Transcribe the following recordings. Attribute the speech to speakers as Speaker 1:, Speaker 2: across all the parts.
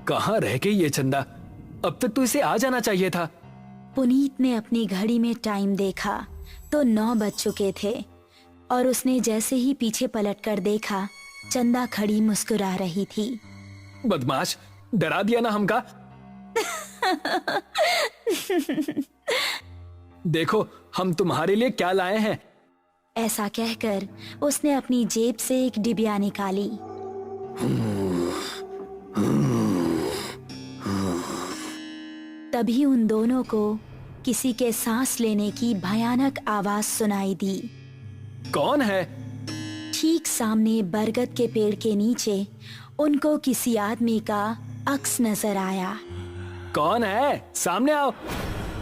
Speaker 1: कहाँ रह गई ये चंदा? अब तक तो इसे आ जाना चाहिए था।
Speaker 2: पुनीत ने अपनी घड़ी में टाइम देखा तो 9 बज चुके थे और उसने जैसे ही पीछे पलटकर देखा, चंदा खड़ी मुस्कुरा रही थी।
Speaker 1: बदमाश, डरा दिया ना हमका। देखो हम तुम्हारे लिए क्या लाए हैं।
Speaker 2: ऐसा कहकर उसने अपनी जेब से एक डिबिया निकाली। तभी उन दोनों को किसी के सांस लेने की भयानक आवाज सुनाई दी।
Speaker 1: कौन है?
Speaker 2: ठीक सामने बरगद के पेड़ के नीचे उनको किसी आदमी का अक्स नजर आया।
Speaker 1: कौन है? सामने आओ।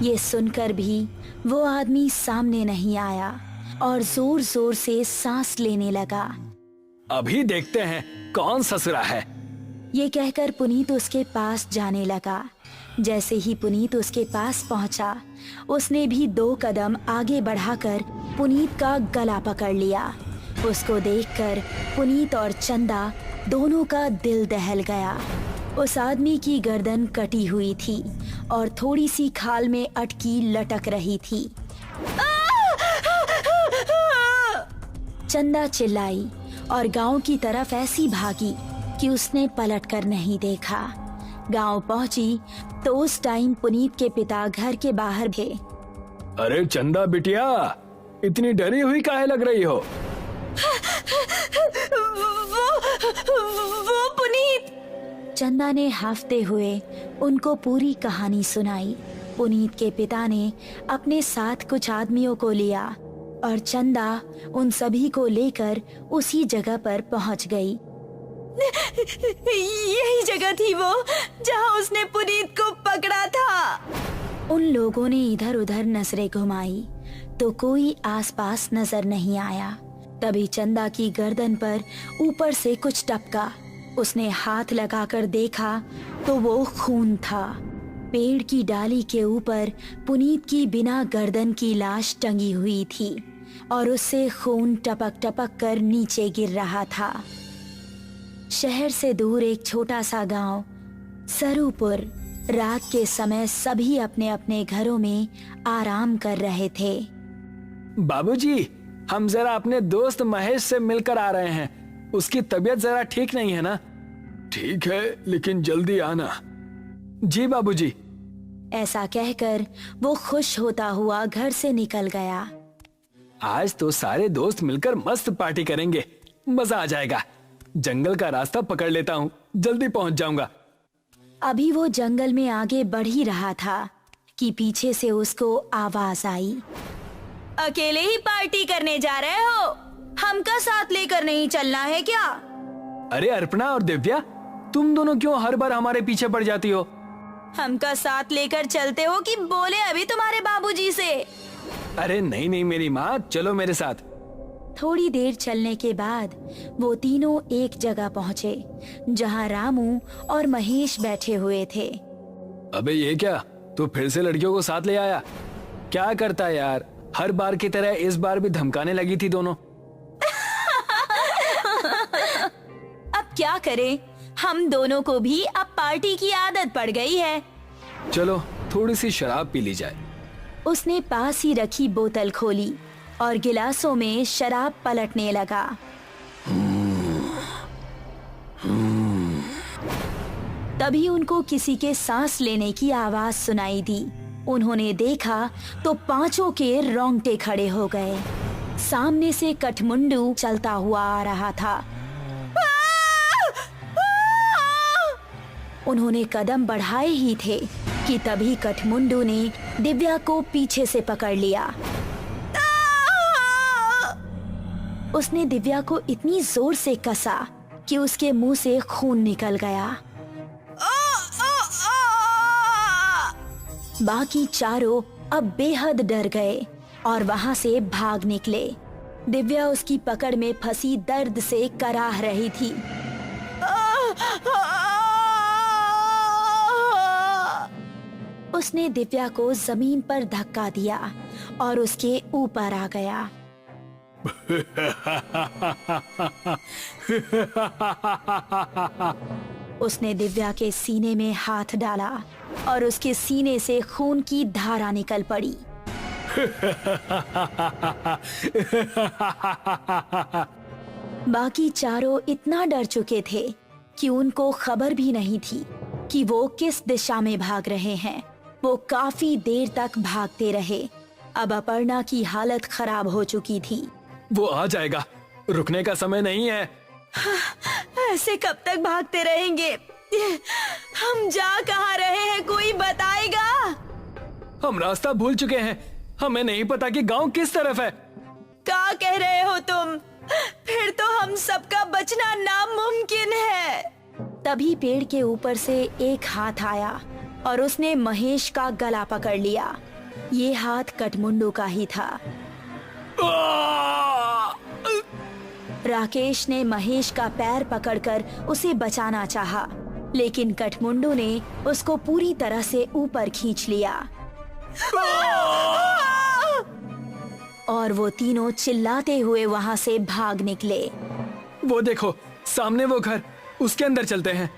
Speaker 2: ये सुनकर भी वो आदमी सामने नहीं आया और जोर जोर से सांस लेने लगा।
Speaker 1: अभी देखते हैं कौन ससुरा है।
Speaker 2: ये कहकर पुनीत उसके पास जाने लगा। जैसे ही पुनीत उसके पास पहुंचा, उसने भी 2 कदम आगे बढ़ाकर पुनीत का गला पकड़ लिया। उसको देखकर पुनीत और चंदा दोनों का दिल दहल गया। उस आदमी की गर्दन कटी हुई थी और थोड़ी सी खाल में अटकी लटक रही थी। चंदा चिल्लाई और गांव की तरफ ऐसी भागी कि उसने पलटकर नहीं देखा। गांव पहुंची तो उस टाइम पुनीत के पिता घर के बाहर थे।
Speaker 1: अरे चंदा बिटिया, इतनी डरी हुई काहे लग रही हो?
Speaker 2: वो पुनीत। चंदा ने हाफते हुए उनको पूरी कहानी सुनाई। पुनीत के पिता ने अपने साथ कुछ आदमियों को लिया और चंदा उन सभी को लेकर उसी जगह पर पहुंच गई। यही जगह थी वो जहां उसने पुनीत को पकड़ा था। उन लोगों ने इधर उधर नजरें घुमाई तो कोई आसपास नजर नहीं आया। तभी चंदा की गर्दन पर ऊपर से कुछ टपका। उसने हाथ लगाकर देखा तो वो खून था। पेड़ की डाली के ऊपर पुनीत की बिना गर्दन की लाश टंगी हुई थी और उससे खून टपक टपक कर नीचे गिर रहा था। शहर से दूर एक छोटा सा गांव सरूपुर। रात के समय सभी अपने अपने घरों में आराम कर रहे थे।
Speaker 1: बाबूजी, हम जरा अपने दोस्त महेश से मिलकर आ रहे हैं। उसकी तबीयत जरा ठीक नहीं है ना? ठीक है, लेकिन जल्दी आना। जी बाबूजी।
Speaker 2: ऐसा कहकर वो खुश होता हुआ घर से निकल गया।
Speaker 1: आज तो सारे दोस्त मिलकर मस्त पार्टी करेंगे, मजा आ जाएगा। जंगल का रास्ता पकड़ लेता हूँ, जल्दी पहुँच जाऊंगा।
Speaker 2: अभी वो जंगल में आगे बढ़ ही रहा था कि पीछे से उसको आवाज आई। अकेले ही पार्टी करने जा रहे हो? हमका साथ लेकर नहीं चलना है क्या?
Speaker 1: अरे अर्पणा और दिव्या, तुम दोनों क्यों हर बार हमारे पीछे पड़ जाती हो?
Speaker 2: हमका साथ लेकर चलते हो कि बोले अभी तुम्हारे बाबूजी से?
Speaker 1: अरे नहीं नहीं मेरी माँ, चलो मेरे साथ।
Speaker 2: थोड़ी देर चलने के बाद वो तीनों एक जगह पहुँचे जहाँ रामू और महेश बैठे हुए थे।
Speaker 1: अबे ये क्या, तू फिर से लड़कियों को साथ ले आया? क्या करता है यार, हर बार की तरह इस बार भी धमकाने लगी थी दोनों।
Speaker 2: अब क्या करें, हम दोनों को भी अब पार्टी की आदत पड़ गई है।
Speaker 1: चलो थोड़ी सी शराब पी ली जाए।
Speaker 2: उसने पास ही रखी बोतल खोली और गिलासों में शराब पलटने लगा। तभी उनको किसी के सांस लेने की आवाज सुनाई दी। उन्होंने देखा तो पांचों के रोंगटे खड़े हो गए। सामने से कठमुंडू चलता हुआ आ रहा था। उन्होंने कदम बढ़ाए ही थे कि तभी कठमुंडू ने दिव्या को पीछे से पकड़ लिया। उसने दिव्या को इतनी जोर से कसा कि उसके मुंह से खून निकल गया। बाकी चारों अब बेहद डर गए और वहां से भाग निकले। दिव्या उसकी पकड़ में फंसी दर्द से कराह रही थी। उसने दिव्या को जमीन पर धक्का दिया और उसके ऊपर आ गया। उसने दिव्या के सीने में हाथ डाला और उसके सीने से खून की धारा निकल पड़ी। बाकी चारों इतना डर चुके थे कि उनको खबर भी नहीं थी कि वो किस दिशा में भाग रहे हैं। वो काफी देर तक भागते रहे। अब अपर्णा की हालत खराब हो चुकी थी।
Speaker 1: वो आ जाएगा, रुकने का समय नहीं है।
Speaker 2: ऐसे कब तक भागते रहेंगे? हम जा कहाँ रहे हैं, कोई बताएगा?
Speaker 1: हम रास्ता भूल चुके हैं, हमें नहीं पता कि गांव किस तरफ है।
Speaker 2: क्या कह रहे हो तुम? फिर तो हम सबका बचना नामुमकिन है। तभी पेड़ के ऊपर से एक हाथ आया और उसने महेश का गला पकड़ लिया। ये हाथ कठमुंडू का ही था। राकेश ने महेश का पैर पकड़कर उसे बचाना चाहा, लेकिन कठमुंडू ने उसको पूरी तरह से ऊपर खींच लिया और वो तीनों चिल्लाते हुए वहाँ से भाग निकले।
Speaker 1: वो देखो, सामने वो घर, उसके अंदर चलते हैं।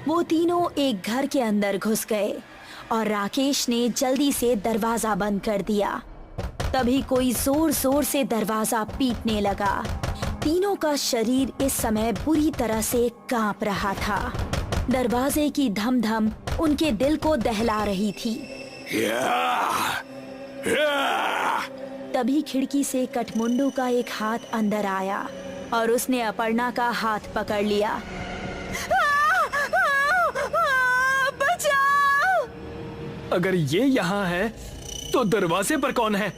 Speaker 2: वो तीनों एक घर के अंदर घुस गए और राकेश ने जल्दी से दरवाजा बंद कर दिया। तभी कोई जोर जोर से दरवाजा पीटने लगा। तीनों का शरीर इस समय बुरी तरह से कांप रहा था। दरवाजे की धम धम उनके दिल को दहला रही थी। तभी खिड़की से कठमुंडू का एक हाथ अंदर आया और उसने अपर्णा का हाथ पकड़ लिया। बचाओ!
Speaker 1: अगर ये यहाँ है तो दरवाजे पर कौन है?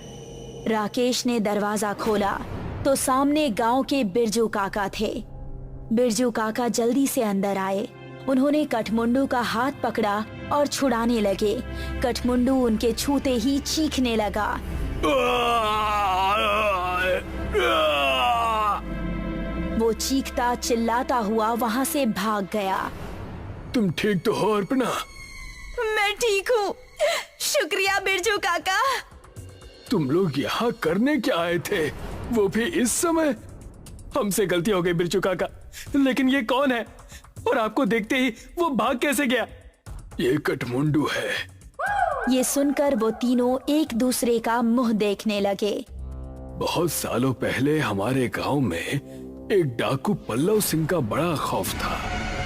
Speaker 2: राकेश ने दरवाजा खोला तो सामने गांव के बिरजू काका थे। बिरजू काका जल्दी से अंदर आए। उन्होंने कठमुंडू का हाथ पकड़ा और छुड़ाने लगे। कठमुंडू उनके छूते ही चीखने लगा। वो चीखता चिल्लाता हुआ वहाँ से भाग गया।
Speaker 1: तुम ठीक तो हो अर्पणा?
Speaker 2: मैं ठीक हूँ, शुक्रिया बिरजू काका।
Speaker 1: तुम लोग यहाँ करने क्या आए थे, वो भी इस समय? हमसे गलती हो गई बिरजू काका, लेकिन ये कौन है और आपको देखते ही वो भाग कैसे गया? ये कठमुंडू है।
Speaker 2: ये सुनकर वो तीनों एक दूसरे का मुंह देखने लगे।
Speaker 1: बहुत सालों पहले हमारे गांव में एक डाकू पल्लव सिंह का बड़ा खौफ था।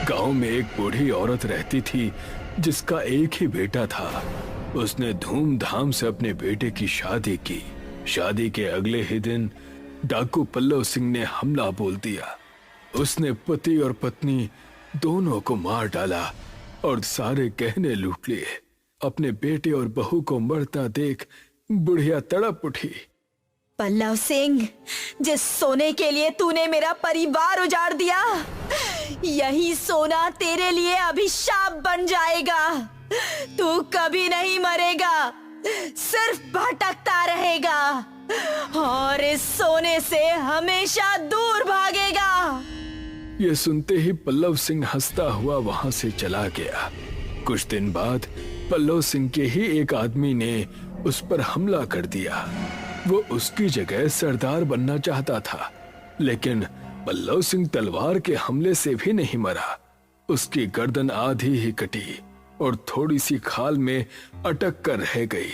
Speaker 1: गांव में एक बूढ़ी औरत रहती थी जिसका एक ही बेटा था। उसने धूमधाम से अपने बेटे की शादी की। शादी के अगले ही दिन डाकू पल्लव सिंह ने हमला बोल दिया। उसने पति और पत्नी दोनों को मार डाला और सारे गहने लूट लिए। अपने बेटे और बहू को मरता देख बुढ़िया तड़प उठी।
Speaker 2: पल्लव सिंह, जिस सोने के लिए तूने मेरा परिवार उजाड़ दिया, यही सोना तेरे लिए अभिशाप बन जाएगा। तू कभी नहीं मरेगा, सिर्फ भटकता रहेगा और इस सोने से हमेशा दूर भागेगा।
Speaker 1: ये सुनते ही पल्लव सिंह हंसता हुआ वहां से चला गया। कुछ दिन बाद पल्लव सिंह के ही एक आदमी ने उस पर हमला कर दिया। वो उसकी जगह सरदार बनना चाहता था, लेकिन पल्लव सिंह तलवार के हमले से भी नहीं मरा। उसकी गर्दन आधी ही कटी और थोड़ी सी खाल में अटक कर रह गई।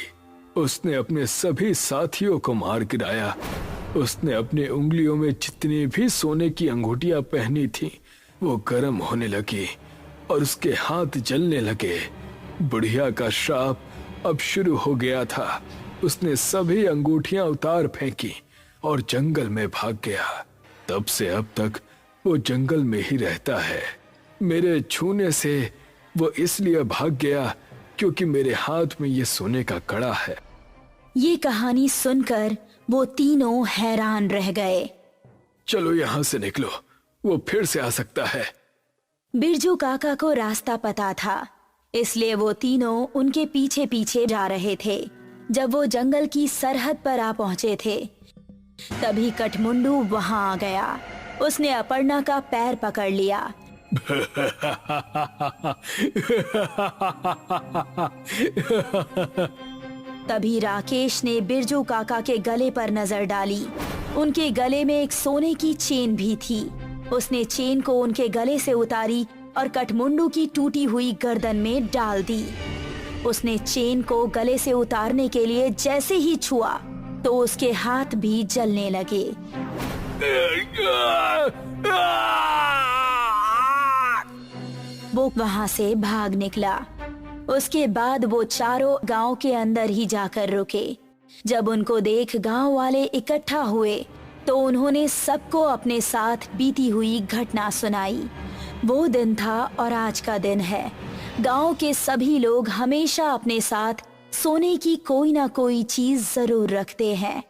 Speaker 1: उसने अपने सभी साथियों को मार गिराया। उसने अपने उंगलियों में जितनी भी सोने की अंगूठियां पहनी थी वो गर्म होने लगी और उसके हाथ जलने लगे। बुढ़िया का श्राप अब शुरू हो गया था। उसने सभी अंगूठियां उतार फेंकी और जंगल में भाग गया। तब से अब तक वो जंगल में ही रहता है। मेरे छूने से वो इसलिए भाग गया क्योंकि मेरे हाथ में ये सोने का कड़ा है।
Speaker 2: ये कहानी सुनकर वो तीनों हैरान रह गए।
Speaker 1: चलो यहाँ से निकलो, वो फिर से आ सकता है।
Speaker 2: बिरजू काका को रास्ता पता था, इसलिए वो तीनों उनके पीछे पीछे जा रहे थे। जब वो जंगल की सरहद पर आ पहुंचे थे, तभी कठमुंडू वहां आ गया। उसने अपर्णा का पैर पकड़ लिया। तभी राकेश ने बिरजू काका के गले पर नजर डाली। उनके गले में एक सोने की चेन भी थी। उसने चेन को उनके गले से उतारी और कठमुंडू की टूटी हुई गर्दन में डाल दी। उसने चेन को गले से उतारने के लिए जैसे ही छुआ तो उसके हाथ भी जलने लगे। वो वहां से भाग निकला। उसके बाद वो चारों गांव के अंदर ही जाकर रुके। जब उनको देख गांव वाले इकट्ठा हुए तो उन्होंने सबको अपने साथ बीती हुई घटना सुनाई। वो दिन था और आज का दिन है। गांव के सभी लोग हमेशा अपने साथ सोने की कोई ना कोई चीज जरूर रखते हैं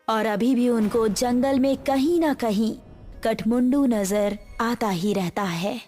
Speaker 2: और अभी भी उनको जंगल में कहीं ना कहीं कठमुंडू नजर आता ही रहता है।